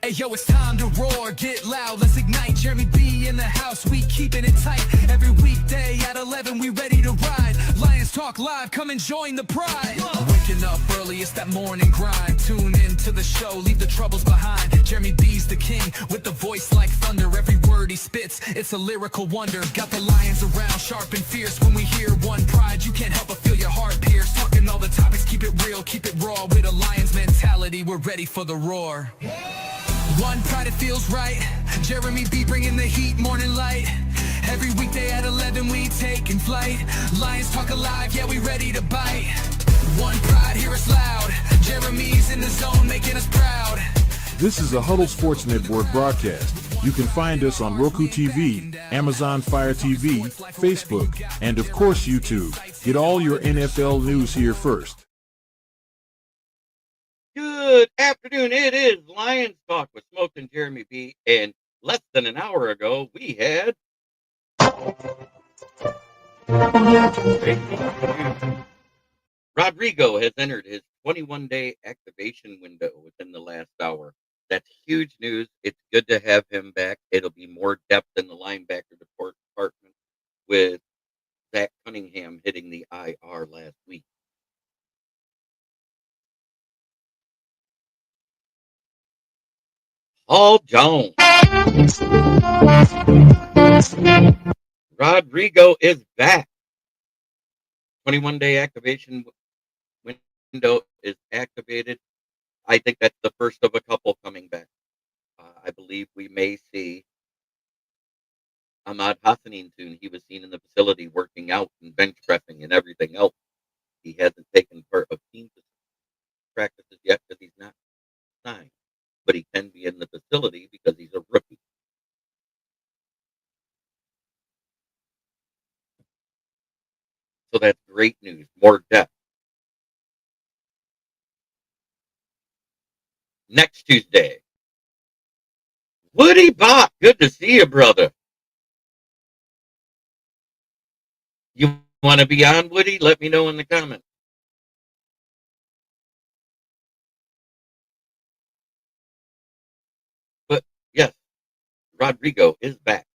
Hey yo, it's time to roar, get loud, let's ignite. Jeremy B in the house, we keeping it tight. Every weekday at 11, we ready to ride. Lions Talk Live, come and join the pride. Waking up early, it's that morning grind. Tune in to the show, leave the troubles behind. Jeremy B's the king, with the voice like thunder. Every word he spits, it's a lyrical wonder. Got the lions around, sharp and fierce. When we hear one pride, you can't help but feel your heart pierce. Talking all the topics, keep it real, keep it raw. With a lion's mentality, we're ready for the roar. One pride, it feels right. Jeremy B bringing the heat, morning light. Every weekday at 11 we taking flight. Lions Talk Alive, yeah, we ready to bite. One pride, hear us loud. Jeremy's in the zone, making us proud. This is a Huddle Sports Network broadcast. You can find us on Roku TV, Amazon Fire TV, Facebook, and of course YouTube. Get all your NFL news here first. Good afternoon. It is Lions Talk with Smoke and Jeremy B. And less than an hour ago, we had Rodrigo has entered his 21-day activation window within the last hour. That's huge news. It's good to have him back. It'll be more depth in the linebacker department with Zach Cunningham hitting the IR last week. Paul Jones. Rodrigo is back. 21-day activation window is activated. I think that's the first of a couple coming back. I believe we may see Ahmad Hassanin soon. He was seen in the facility working out and bench pressing and everything else. He hasn't taken part of team practices yet because he's not signed. But he can be in the facility because he's a rookie. So that's great news. More depth. Next Tuesday, Woody Bach. Good to see you, brother. You want to be on, Woody? Let me know in the comments. But yes, Rodrigo is back.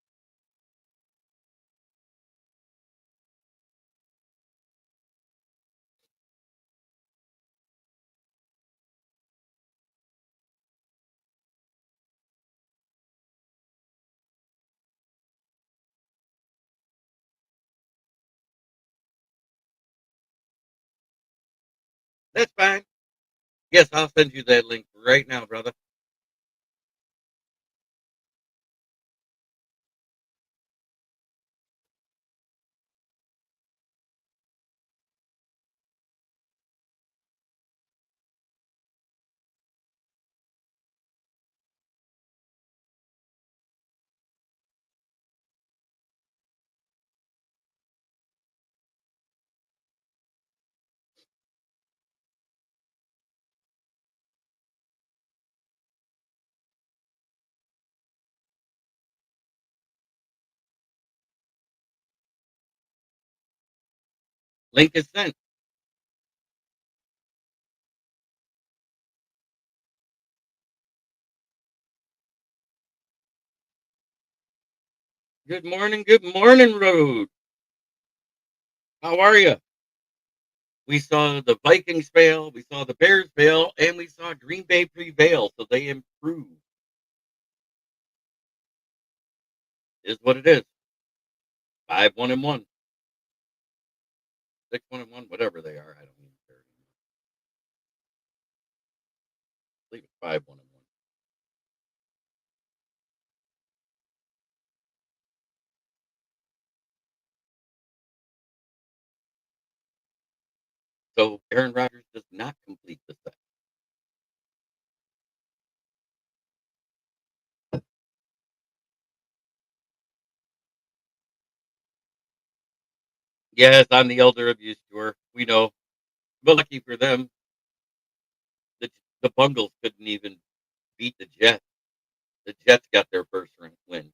That's fine. Yes, I'll send you that link right now, brother. Link is sent. Good morning, Road. How are you? We saw the Vikings fail, we saw the Bears fail, and we saw Green Bay prevail, so they improved. Is what it is. 5-1-1. 6-1-1, whatever they are. I don't even care anymore. I believe it's 5-1-1. So Aaron Rodgers does not complete the set. Yes, on the Elder Abuse Tour. We know. But lucky for them, the Bungles couldn't even beat the Jets. The Jets got their first win.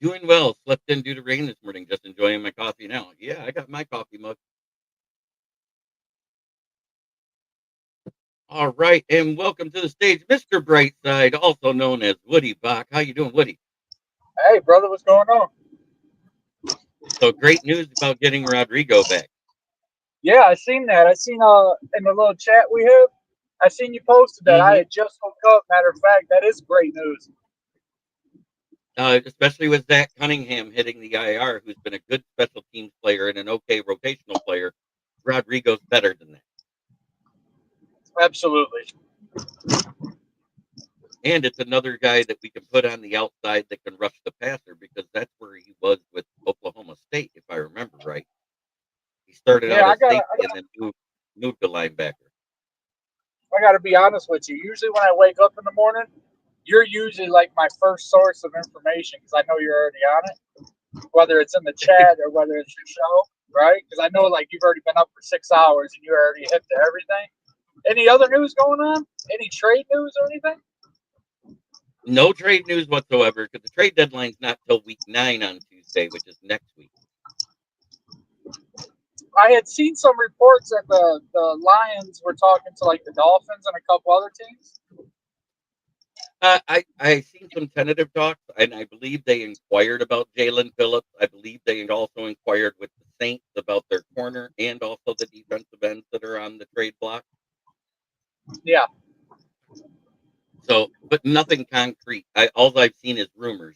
Doing well. Slept in due to rain this morning. Just enjoying my coffee now. Yeah, I got my coffee mug. All right, and welcome to the stage, Mr. Brightside, also known as Woody Bach. How you doing, Woody? Hey, brother, what's going on? So great news about getting Rodrigo back. Yeah, I seen that. I seen in the little chat we have. I seen you posted that. I hmm had just woke up. Matter of fact, that is great news. Especially with Zach Cunningham hitting the IR, who's been a good special teams player and an okay rotational player. Rodrigo's better than that. Absolutely. And it's another guy that we can put on the outside that can rush the passer because that's where he was with Oklahoma State, if I remember right. He started Yeah, out I as got. safety and then moved to linebacker. I got to be honest with you. Usually, when I wake up in the morning, you're usually like my first source of information because I know you're already on it, whether it's in the chat or whether it's your show, right? Because I know like you've already been up for 6 hours and you're already hip to everything. Any other news going on? Any trade news or anything? No trade news whatsoever because the trade deadline's not till week 9 on Tuesday, which is next week. I had seen some reports that the Lions were talking to like the Dolphins and a couple other teams. I seen some tentative talks, and I believe they inquired about Jalen Phillips. I believe they also inquired with the Saints about their corner and also the defensive ends that are on the trade block. Yeah. So, but nothing concrete. All I've seen is rumors.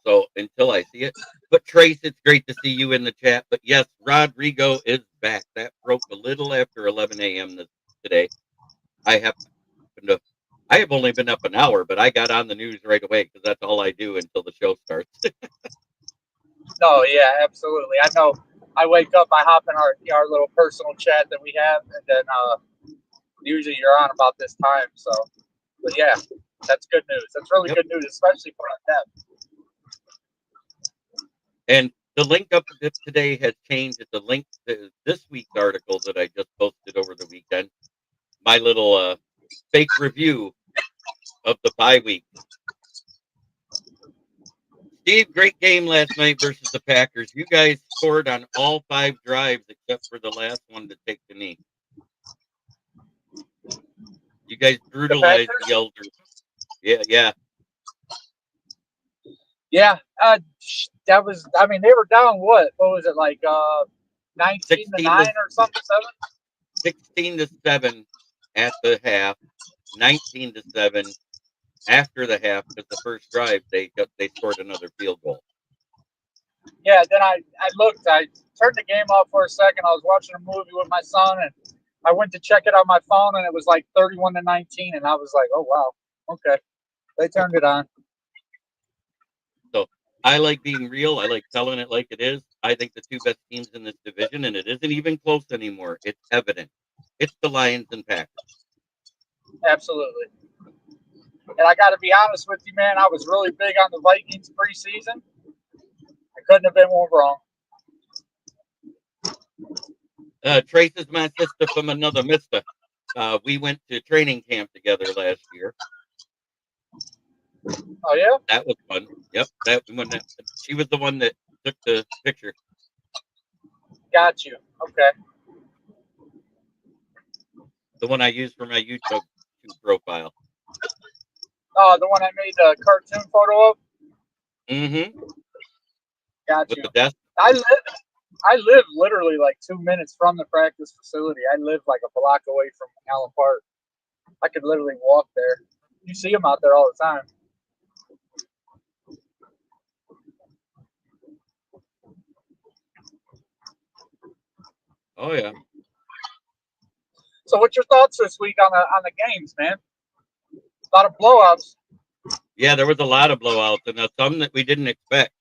So until I see it, but Trace, it's great to see you in the chat. But yes, Rodrigo is back. That broke a little after 11 a.m. Today. I have to. I have only been up an hour, but I got on the news right away because that's all I do until the show starts. No, yeah, absolutely. I know. I wake up, I hop in our little personal chat that we have, and then usually you're on about this time. So, but yeah, that's good news. That's really Yep. good news, especially for them. And the link up today has changed. It's a link to this week's article that I just posted over the weekend. My little fake review of the bye week. Steve, great game last night versus the Packers. You guys scored on all 5 drives except for the last one to take the knee. You guys brutalized the elders. Yeah. Yeah, that was. I mean, they were down. What was it like? 19 to 9 or something. 16-7 at the half. 19-7 after the half because the first drive they scored another field goal. Yeah, then I looked. I turned the game off for a second. I was watching a movie with my son, and I went to check it on my phone, and it was like 31-19, and I was like, "Oh wow, okay." They turned it on. So I like being real. I like telling it like it is. I think the 2 best teams in this division, and it isn't even close anymore. It's evident. It's the Lions and Packers. Absolutely. And I got to be honest with you, man. I was really big on the Vikings preseason. I couldn't have been more wrong. Trace is my sister from another mister. We went to training camp together last year. Oh yeah, that was fun. Yep, she was the one that took the picture. got you. Okay. The one I used for my YouTube profile. Oh, the one I made the cartoon photo of. Mm-hmm. Got With you. the desk. I live literally like 2 minutes from the practice facility. I live like a block away from Allen Park. I could literally walk there. You see them out there all the time. Oh yeah. So, what's your thoughts this week on the games, man? A lot of blowouts. Yeah, there was a lot of blowouts and some that we didn't expect.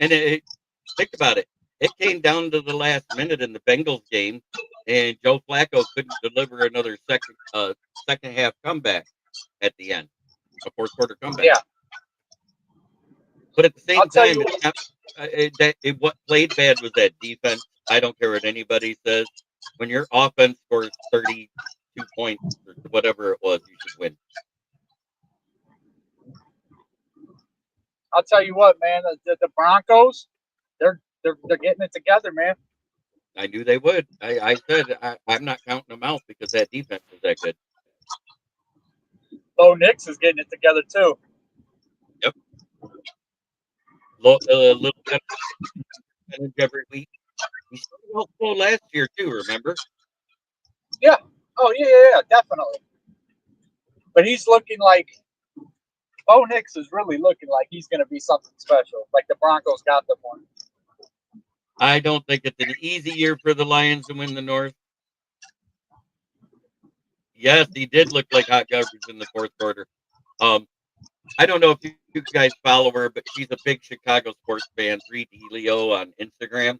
And think about it. It came down to the last minute in the Bengals game, and Joe Flacco couldn't deliver another second half comeback at the end, a fourth quarter comeback. Yeah. But at the same I'll tell time, you it's not, what played bad was that defense. I don't care what anybody says. When your offense scores 32 points or whatever it was, you should win. I'll tell you what, man. The Broncos, they're getting it together, man. I knew they would. I said I'm not counting them out because that defense is that good. Bo Nix is getting it together too. Yep. Little better percentage every week. He started out slow last year too. Remember? Yeah. Oh yeah, definitely. But he's looking like Bo Nix is really looking like he's going to be something special. Like the Broncos got them one. I don't think it's an easy year for the Lions to win the North. Yes, he did look like hot garbage in the fourth quarter. I don't know if you guys follow her, but she's a big Chicago sports fan, 3D Leo on Instagram.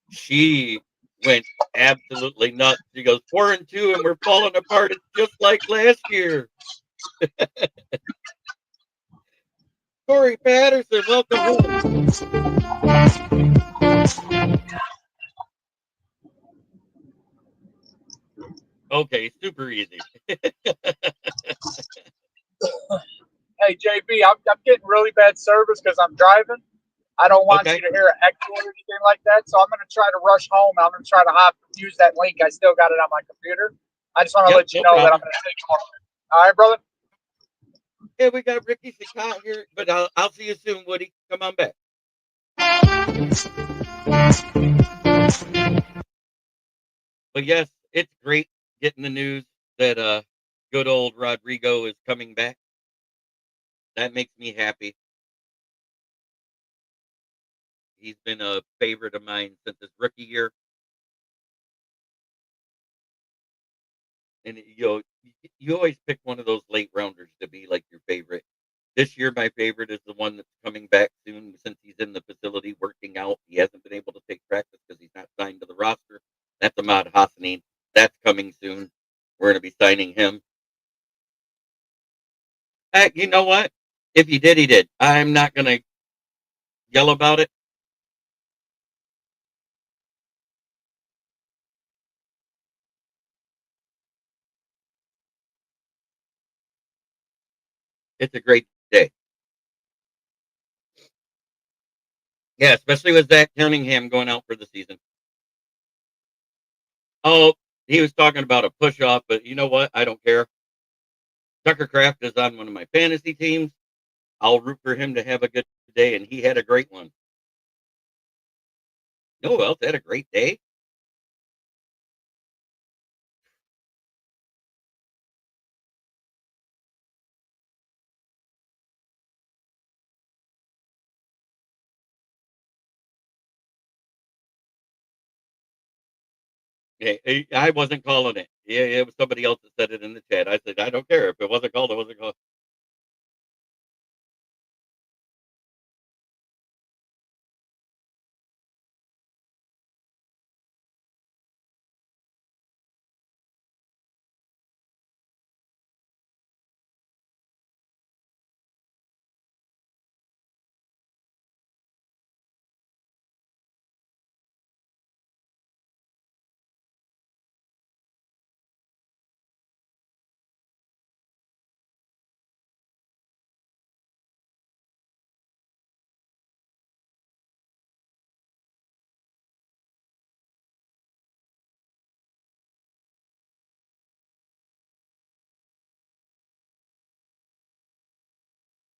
She went absolutely nuts. She goes 4-2, and we're falling apart. It's just like last year. Corey Patterson, welcome home. Okay, super easy. Hey JB, I'm getting really bad service because I'm driving. I don't want Okay. you to hear an echo or anything like that, so I'm going to try to rush home. I'm going to try to use that link. I still got it on my computer. I just want to let you know that I'm going to take off. All right, brother. Yeah, we got Ricky Sakat here, but I'll see you soon, Woody. Come on back. But yes, it's great getting the news that good old Rodrigo is coming back. That makes me happy. He's been a favorite of mine since his rookie year. And you always pick one of those late rounders to be like your favorite. This year, my favorite is the one that's coming back soon since he's in the facility working out. He hasn't been able to take practice because he's not signed to the roster. That's Ahmad Hassanin. That's coming soon. We're going to be signing him. You know what? If he did, he did. I'm not going to yell about it. It's a great day. Yeah, especially with Zach Cunningham going out for the season. Oh, he was talking about a push off, but you know what? I don't care. Tucker Kraft is on one of my fantasy teams. I'll root for him to have a good day, and he had a great one. No one else had a great day. I wasn't calling it. Yeah, it was somebody else that said it in the chat. I said, I don't care. If it wasn't called, it wasn't called.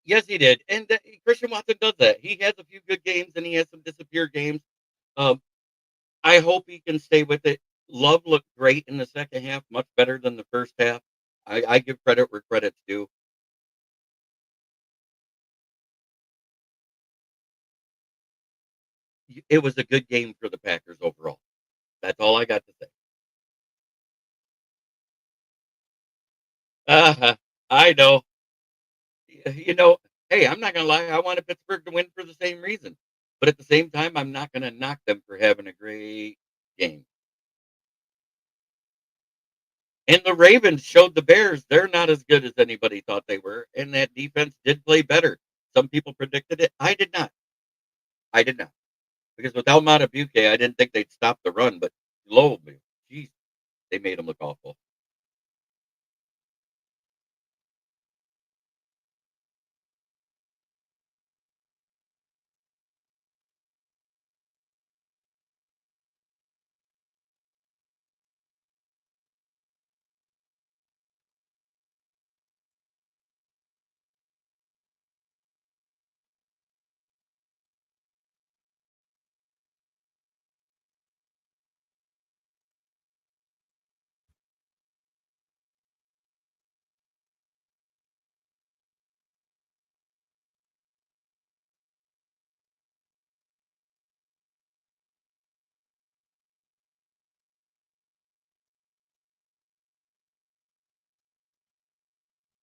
Yes, he did. And Christian Watson does that. He has a few good games, and he has some disappear games. Um, I hope he can stay with it. Love looked great in the second half, much better than the first half. I give credit where credit's due. It was a good game for the Packers overall. That's all I got to say. I know. You know, hey, I'm not gonna lie. I wanted Pittsburgh to win for the same reason, but at the same time, I'm not gonna knock them for having a great game. And the Ravens showed the Bears they're not as good as anybody thought they were, and that defense did play better. Some people predicted it. I did not. I did not. Because without Matabuke, I didn't think they'd stop the run, but lo, jeez, they made them look awful.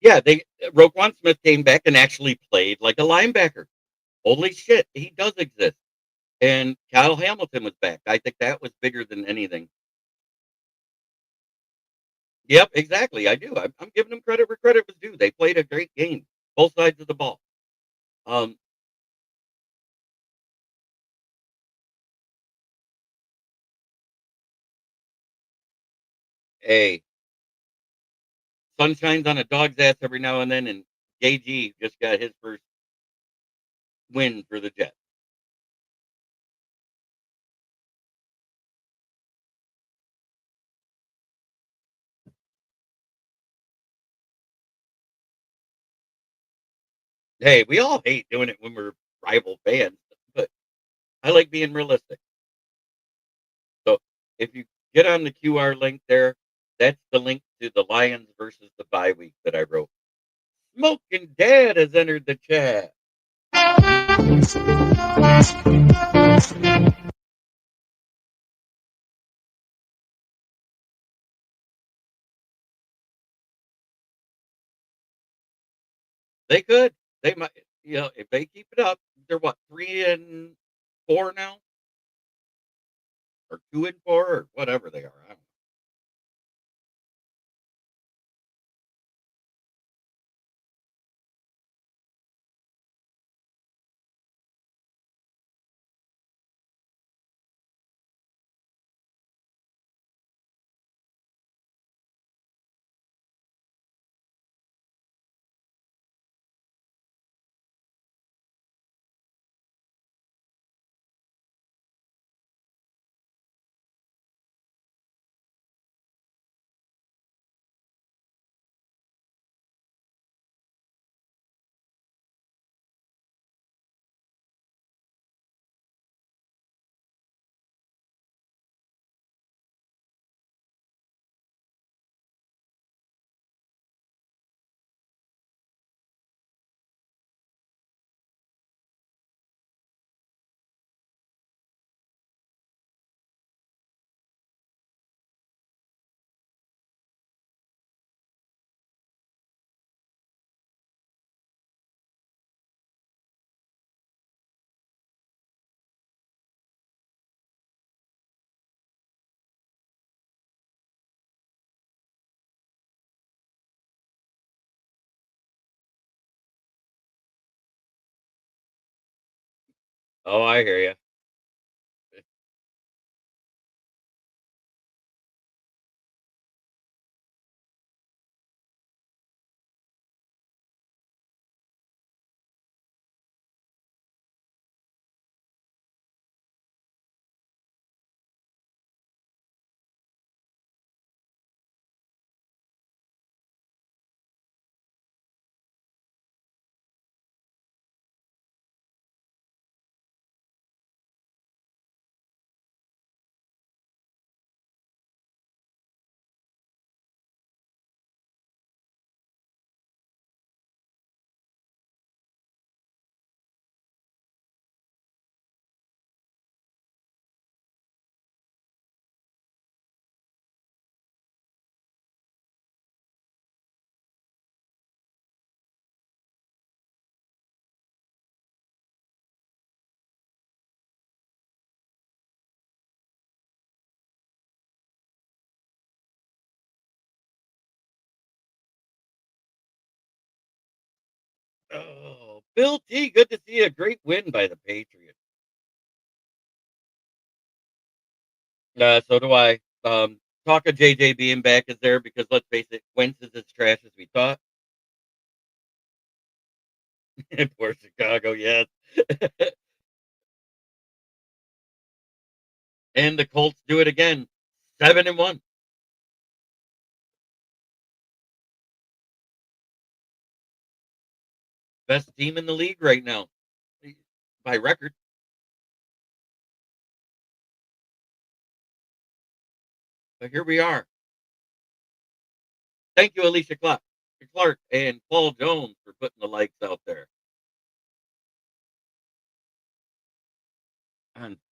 Yeah, Roquan Smith came back and actually played like a linebacker. Holy shit, he does exist. And Kyle Hamilton was back. I think that was bigger than anything. Yep, exactly. I do. I'm giving them credit where credit was due. They played a great game, both sides of the ball. Um, hey, sun shines on a dog's ass every now and then, and JG just got his first win for the Jets. Hey, we all hate doing it when we're rival fans, but I like being realistic. So if you get on the QR link there, that's the link to the Lions versus the bye week that I wrote. Smoking Dad has entered the chat. They could. They might. If they keep it up, they're what 3-4 now, or 2-4, or whatever they are. I don't know. Oh, I hear you. Oh, Bill T, good to see a great win by the Patriots. So do I. Talk of JJ being back is there because let's face it, Wentz is as trash as we thought. Poor Chicago, yes. And the Colts do it again, 7-1. Best team in the league right now by record. But here we are. Thank you, Alicia Clark and Paul Jones for putting the likes out there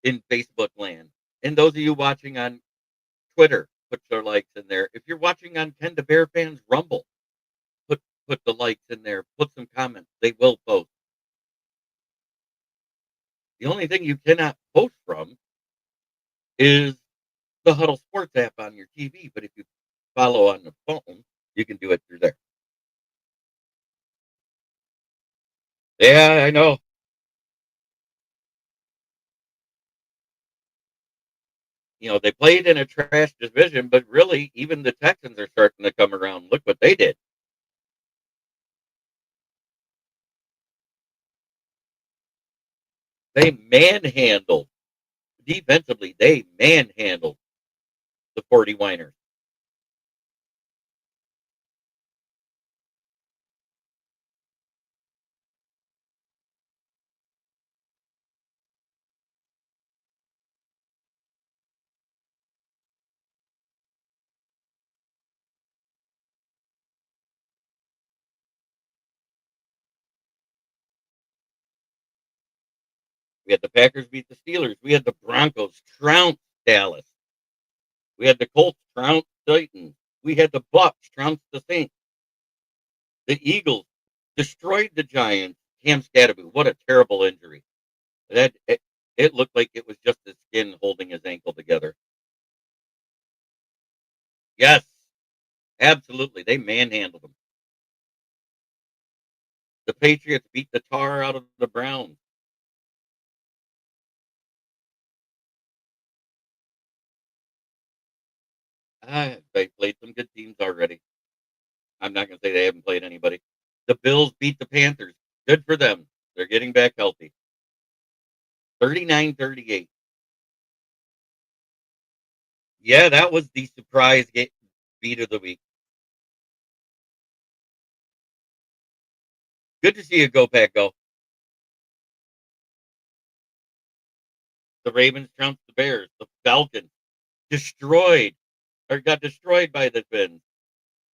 in Facebook land. And those of you watching on Twitter, put your likes in there. If you're watching on Ken the Bear Fans Rumble, put put the likes in there, put some comments. They will post. The only thing you cannot post from is the Huddle Sports app on your TV. But if you follow on the phone, you can do it through there. Yeah, I know. They played in a trash division, but really, even the Texans are starting to come around. Look what they did. They manhandled, defensively, they manhandled the 40 Winers. We had the Packers beat the Steelers. We had the Broncos trounce Dallas. We had the Colts trounce Titans. We had the Bucks trounce the Saints. The Eagles destroyed the Giants. Cam Scatterby, what a terrible injury. It looked like it was just his skin holding his ankle together. Yes, absolutely. They manhandled them. The Patriots beat the tar out of the Browns. They played some good teams already. I'm not going to say they haven't played anybody. The Bills beat the Panthers. Good for them. They're getting back healthy. 39-38. Yeah, that was the surprise beat of the week. Good to see you go, Pack, go. The Ravens trounced the Bears. The Falcons got destroyed by the Finns.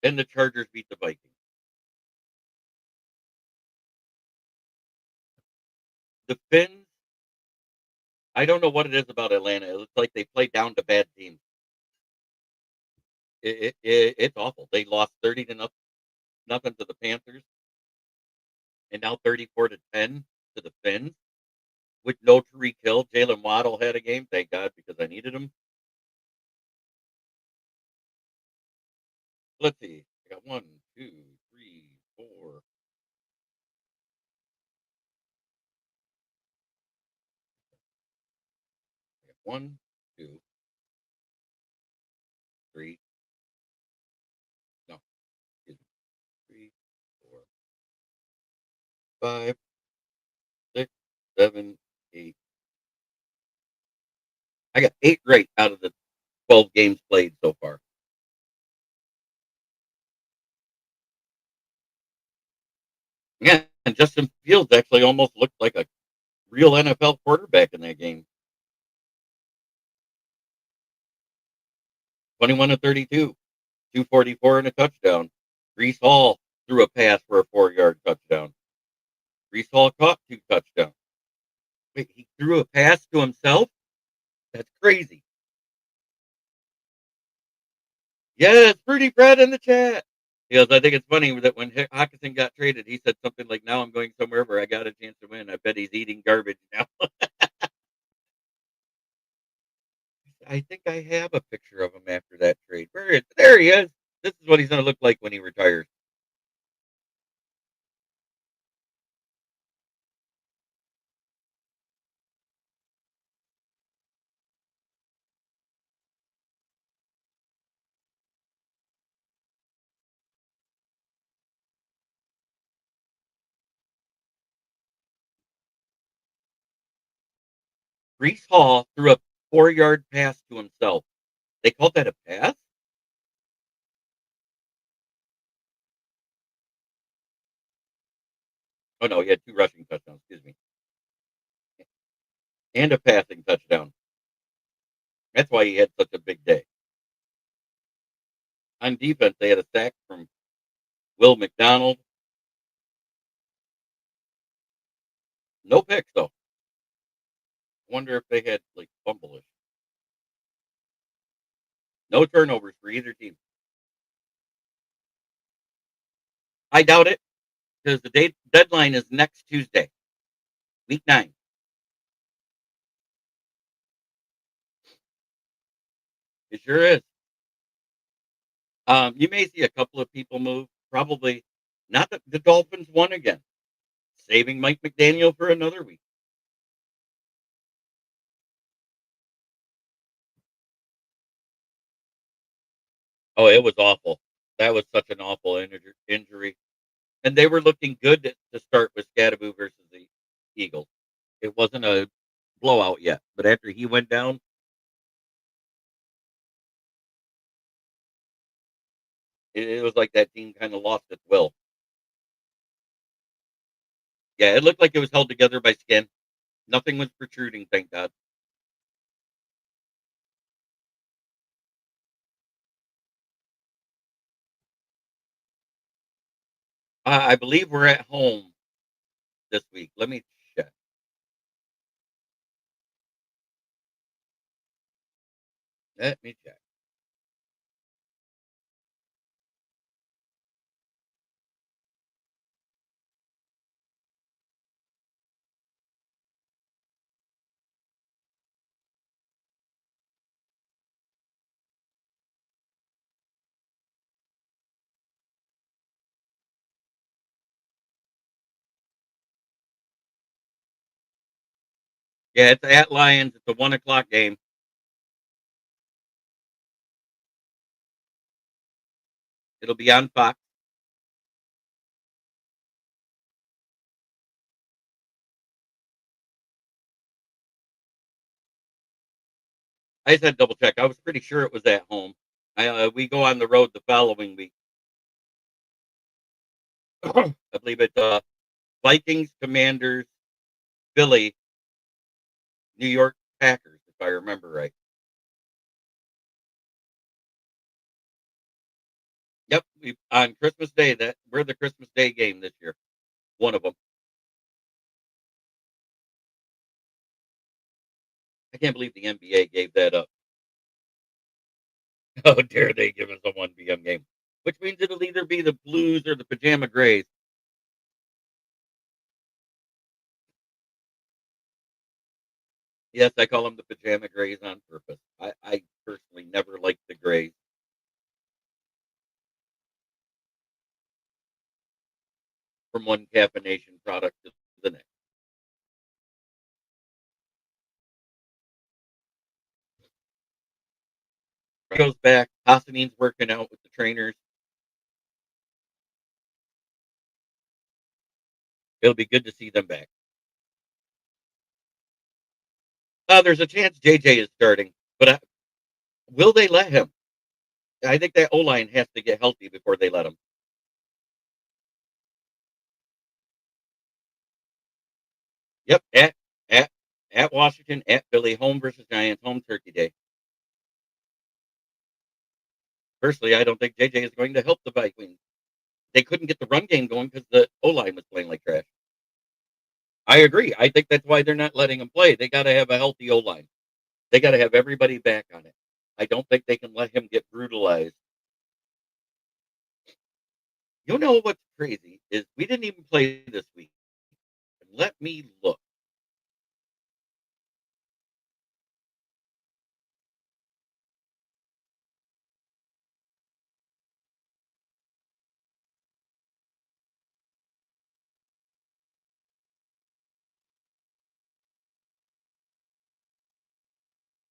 Then the Chargers beat the Vikings. The Finns, I don't know what it is about Atlanta. It looks like they play down to bad teams. It's awful. They lost 30-0 to the Panthers, and now 34-10 to the Finns with no Tyreek Hill. Jalen Waddle had a game, thank God, because I needed him. Let's see. I got 1, 2, 3, 4. I got 1, 2, 3. No, excuse me. 3, 4, 5, 6, 7, 8. I got 8 right out of the 12 games played so far. Yeah, and Justin Fields actually almost looked like a real NFL quarterback in that game. 21-32, 244 and a touchdown. Breece Hall threw a pass for a 4-yard touchdown. Breece Hall caught 2 touchdowns. Wait, he threw a pass to himself? That's crazy. Yes, Fruity Fred in the chat. He goes, I think it's funny that when Hawkinson got traded, he said something like, now I'm going somewhere where I got a chance to win. I bet he's eating garbage now. I think I have a picture of him after that trade. There he is. This is what he's going to look like when he retires. Breece Hall threw a 4-yard pass to himself. They called that a pass? Oh, no, he had 2 rushing touchdowns, excuse me. And a passing touchdown. That's why he had such a big day. On defense, they had a sack from Will McDonald. No picks, though. I wonder if they had, like, fumble-ish. No turnovers for either team. I doubt it because the deadline is next Tuesday, week 9. It sure is. You may see a couple of people move. Probably not that the Dolphins won again, saving Mike McDaniel for another week. Oh, it was awful. That was such an awful injury. And they were looking good to start with Scadaboo versus the Eagles. It wasn't a blowout yet, but after he went down, it was like that team kind of lost its will. Yeah, it looked like it was held together by skin. Nothing was protruding, thank God. I believe we're at home this week. Let me check. Let me check. Yeah, it's at Lions. It's a 1 o'clock game. It'll be on Fox. I just had to double check. I was pretty sure it was at home. We go on the road the following week. I believe it's Vikings, Commanders, Philly, New York Packers, if I remember right. Yep, on Christmas Day. That we're the Christmas Day game this year. One of them. I can't believe the NBA gave that up. How dare they give us a 1 p.m. game? Which means it'll either be the Blues or the Pajama Grays. Yes, I call them the Pajama Grays on purpose. I personally never liked the Grays. From one caffeination product to the next. Goes back. Hassanine's working out with the trainers. It'll be good to see them back. There's a chance JJ is starting, but will they let him? I think that O line has to get healthy before they let him. Yep, at at Washington, at Philly, home versus Giants, home Turkey Day. Personally, I don't think JJ is going to help the Vikings. They couldn't get the run game going because the O line was playing like trash. I agree. I think that's why they're not letting him play. They got to have a healthy O line. They got to have everybody back on it. I don't think they can let him get brutalized. You know what's crazy is we didn't even play this week. Let me look.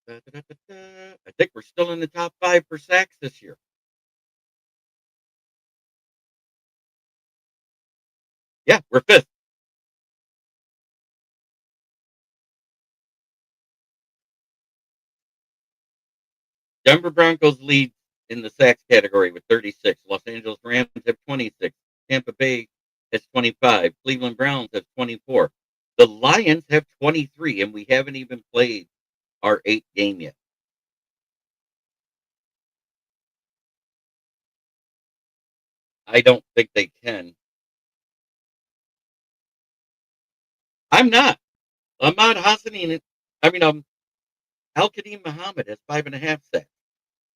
Da, da, da, da. I think we're still in the top 5 for sacks this year. Yeah, we're 5th. Denver Broncos lead in the sacks category with 36. Los Angeles Rams have 26. Tampa Bay has 25. Cleveland Browns have 24. The Lions have 23, and we haven't even played our 8th game yet. I don't think they can. I'm not. Ahmad Hassanin, I mean, Al Qadim Muhammad has 5.5 sacks.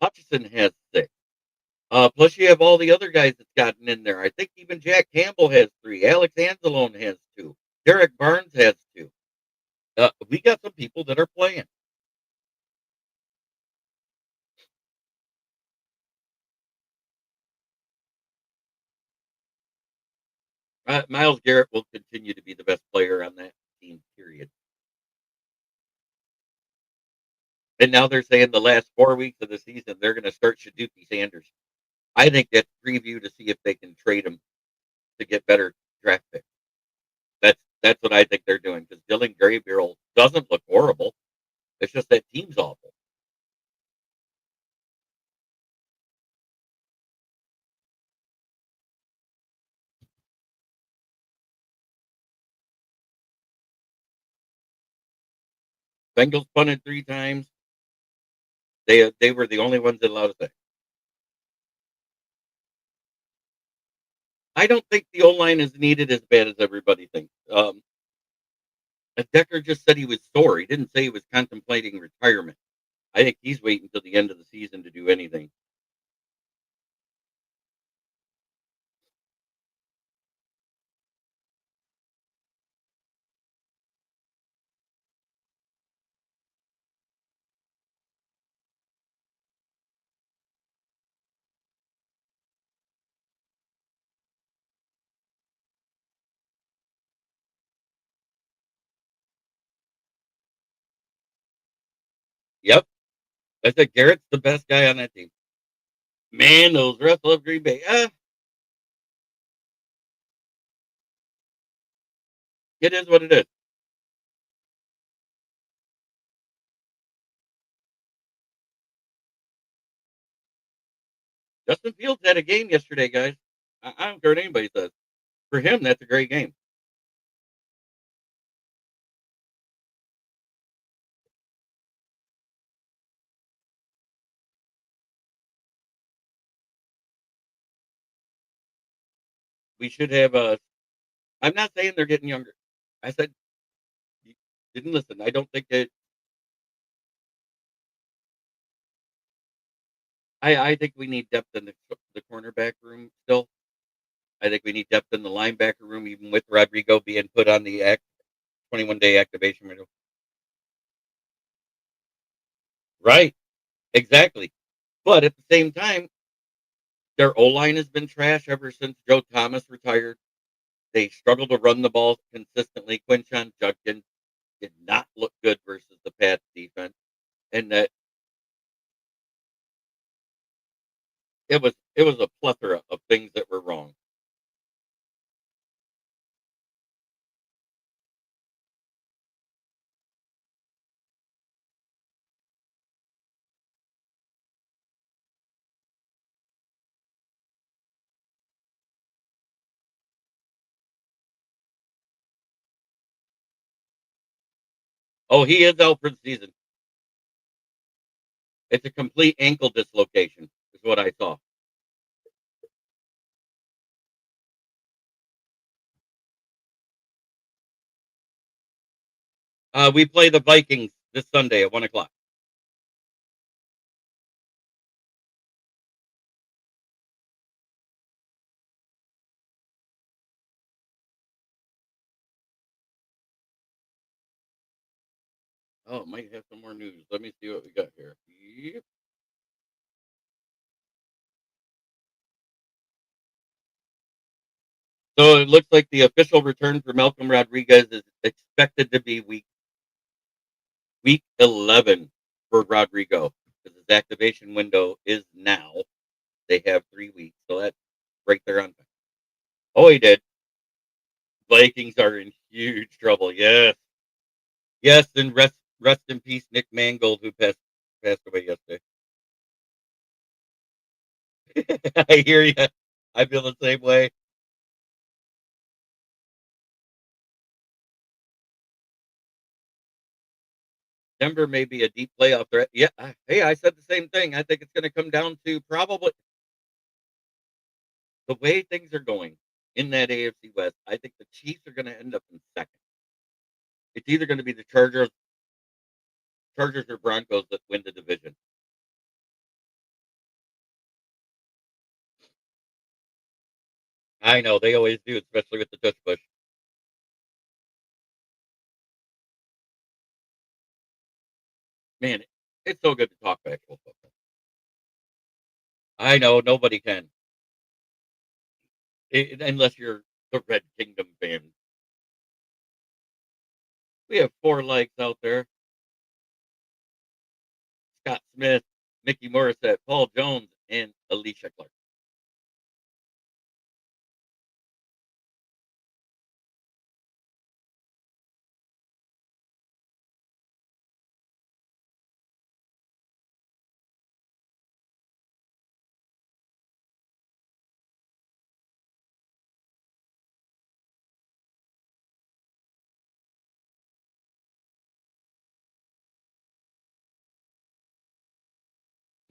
Hutchinson has 6. Plus, you have all the other guys that's gotten in there. I think even Jack Campbell has 3. Alex Anzalone has 2. Derek Barnes has 2. We got some people that are playing. Miles Garrett will continue to be the best player on that team, period. And now they're saying the last 4 weeks of the season, they're going to start Shaduki Sanders. I think that's preview to see if they can trade him to get better draft picks. That's what I think they're doing because Dylan Gabriel doesn't look horrible. It's just that team's awful. Bengals punted 3 times. They were the only ones that allowed us that. I don't think the O line is needed as bad as everybody thinks. Decker just said he was sore. He didn't say he was contemplating retirement. I think he's waiting until the end of the season to do anything. Yep. I said Garrett's the best guy on that team. Man, those refs love Green Bay. It is what it is. Justin Fields had a game yesterday, guys. I don't care what anybody says. For him, that's a great game. We should have a. I'm not saying they're getting younger. I said you didn't listen. I don't think that. I think we need depth in the cornerback room still. I think we need depth in the linebacker room, even with Rodrigo being put on the 21-day activation window. Right. Exactly. But at the same time, their O line has been trash ever since Joe Thomas retired. They struggle to run the ball consistently. Quinshon Judkins did not look good versus the Pats defense, and that it was a plethora of things that were wrong. Oh, he is out for the season. It's a complete ankle dislocation, is what I saw. We play the Vikings this Sunday at 1 o'clock. Oh, might have some more news. Let me see what we got here. Yep. So it looks like the official return for Malcolm Rodriguez is expected to be week 11 for Rodrigo because his activation window is now. They have 3 weeks, so that's right there on time. Oh, he did. Vikings are in huge trouble. Yes, yes, and rest in peace, Nick Mangold, who passed away yesterday. I hear you. I feel the same way. Denver may be a deep playoff threat. Yeah. Hey, I said the same thing. I think it's going to come down to probably the way things are going in that AFC West. I think the Chiefs are going to end up in second. It's either going to be the Chargers or Broncos that win the division. I know they always do, especially with the tush push. Man, it's so good to talk actual football. I know nobody can, unless you're the Red Kingdom fan. We have 4 legs out there: Scott Smith, Mickey Morissette, Paul Jones, and Alicia Clark.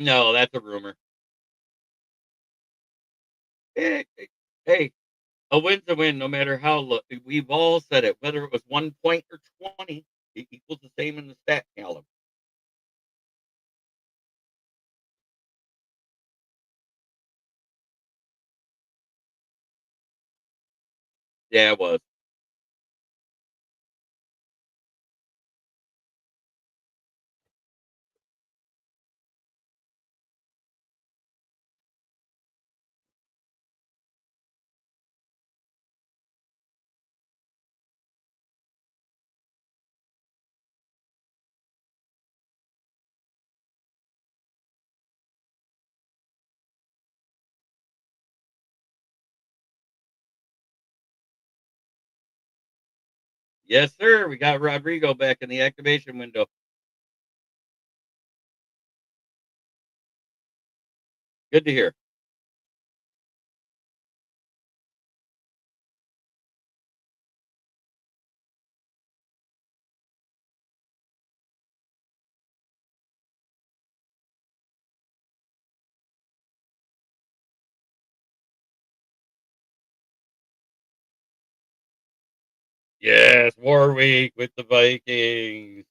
No, that's a rumor. Hey, a win's a win, no matter how we've all said it, whether it was 1 point or 20, it equals the same in the stat column. Yeah, it was. Yes, sir. We got Rodrigo back in the activation window. Good to hear. Yes, Warwick with the Vikings.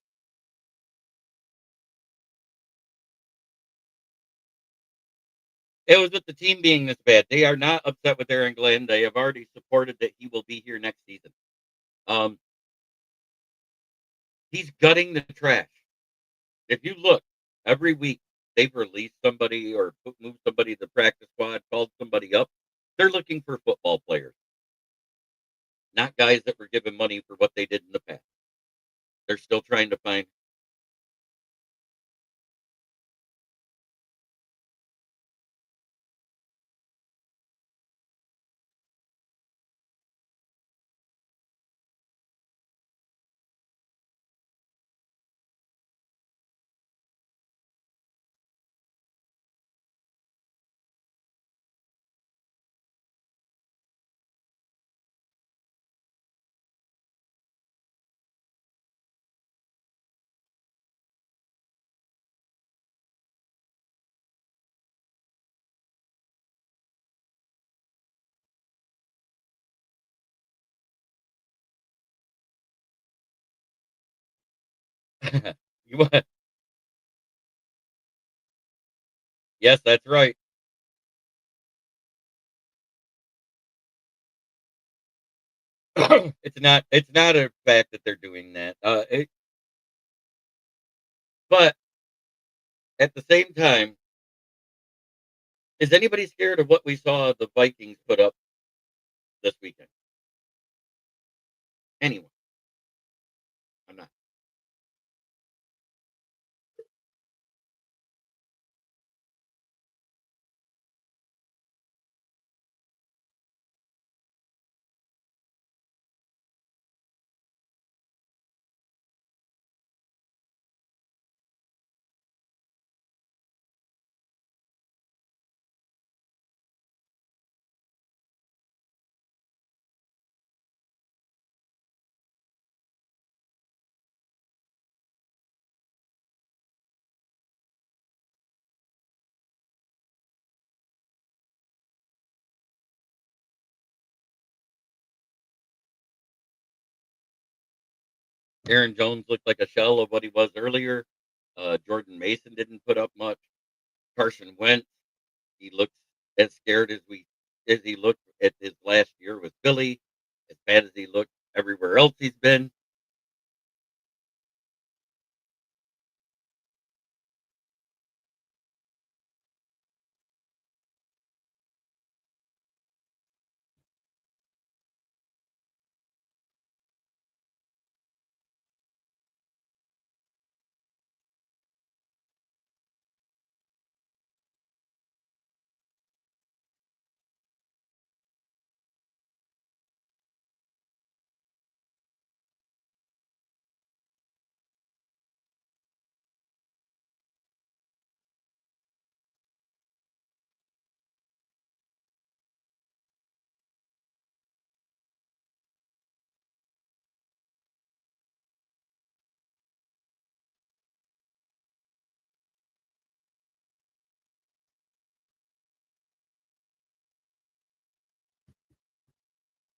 It was with the team being this bad. They are not upset with Aaron Glenn. They have already supported that he will be here next season. Um, he's gutting the trash. If you look, every week they've released somebody or moved somebody to the practice squad, called somebody up. They're looking for football players, not guys that were given money for what they did in the past. They're still trying to find. You want- yes, that's right. It's not a fact that they're doing that. But at the same time, is anybody scared of what we saw the Vikings put up this weekend? Anyone? I'm not. Aaron Jones looked like a shell of what he was earlier. Jordan Mason didn't put up much. Carson Wentz, he looks as scared as he looked at his last year with Philly, as bad as he looked everywhere else he's been.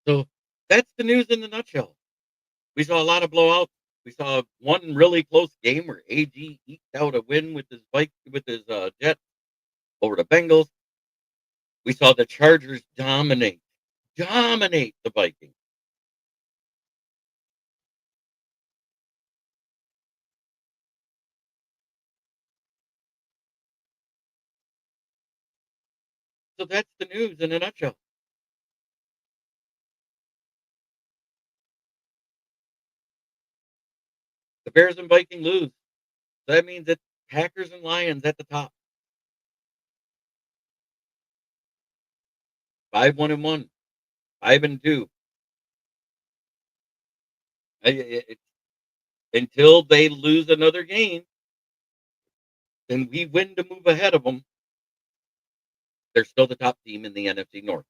So that's the news in a nutshell. We saw a lot of blowouts. We saw one really close game where AG eked out a win with his Jets over the Bengals. We saw the Chargers dominate the Vikings. So that's the news in a nutshell. The Bears and Vikings lose. So that means it's Packers and Lions at the top. 5-1-1, 5-2. Until they lose another game, then we win to move ahead of them. They're still the top team in the NFC North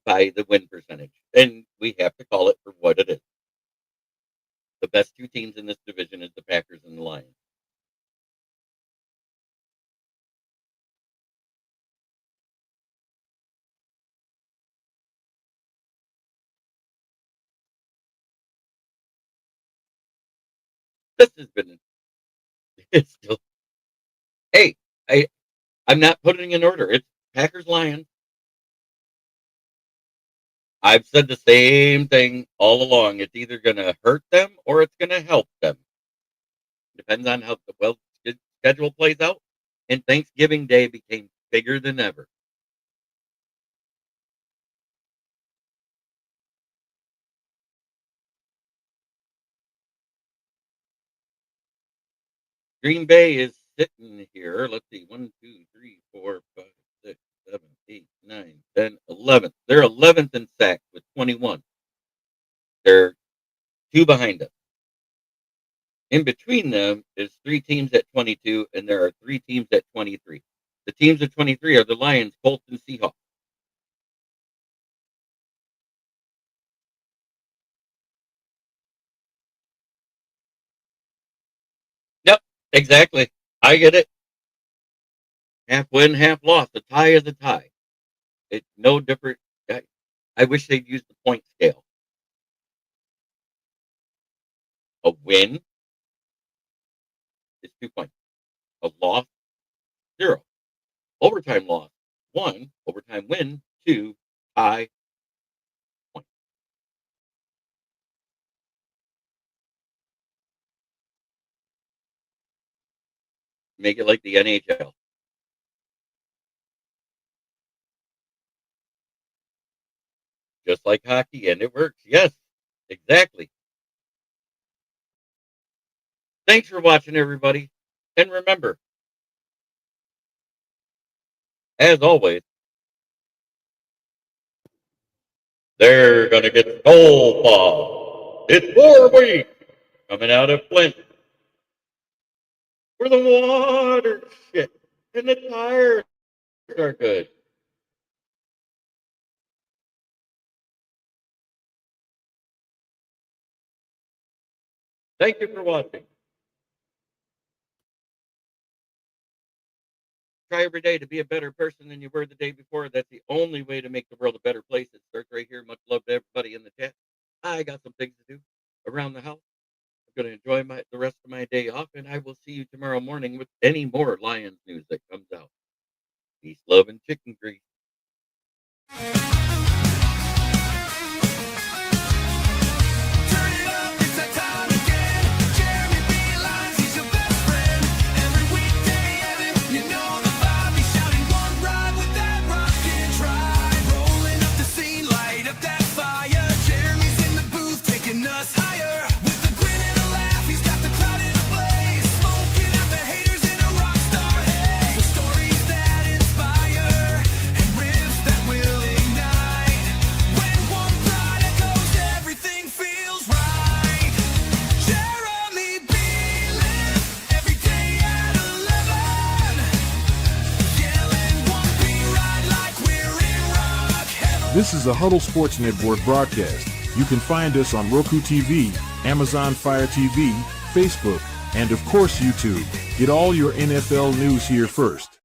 by the win percentage, and we have to call it for what it is. The best two teams in this division is the Packers and the Lions. This has been it's still. Hey, I'm not putting in order. It's Packers Lions. I've said the same thing all along. It's either going to hurt them or it's going to help them. Depends on how the schedule plays out. And Thanksgiving Day became bigger than ever. Green Bay is sitting here. Let's see. 1, 2, 3, 4, 5, 6, 7, 8, 9, 10, 11. They're 11th in sacks with 21. They're two behind us. In between them is three teams at 22, and there are three teams at 23. The teams at 23 are the Lions, Colts, and Seahawks. Yep, exactly. I get it. Half win, half loss. A tie is a tie. It's no different. I wish they'd use the point scale. A win is 2 points. A loss, 0. Overtime loss, 1. Overtime win, 2. Tie, point. Make it like the NHL. Just like hockey, and it works. Yes, exactly. Thanks for watching, everybody. And remember, as always, they're going to get Skull Ball. It's 4 weeks coming out of Flint, where the water shit and the tires are good. Thank you for watching. Try every day to be a better person than you were the day before. That's the only way to make the world a better place. It starts right here. Much love to everybody in the chat. I got some things to do around the house. I'm going to enjoy the rest of my day off, and I will see you tomorrow morning with any more Lions news that comes out. Peace, love, and chicken grease. This is a Huddle Sports Network broadcast. You can find us on Roku TV, Amazon Fire TV, Facebook, and of course YouTube. Get all your NFL news here first.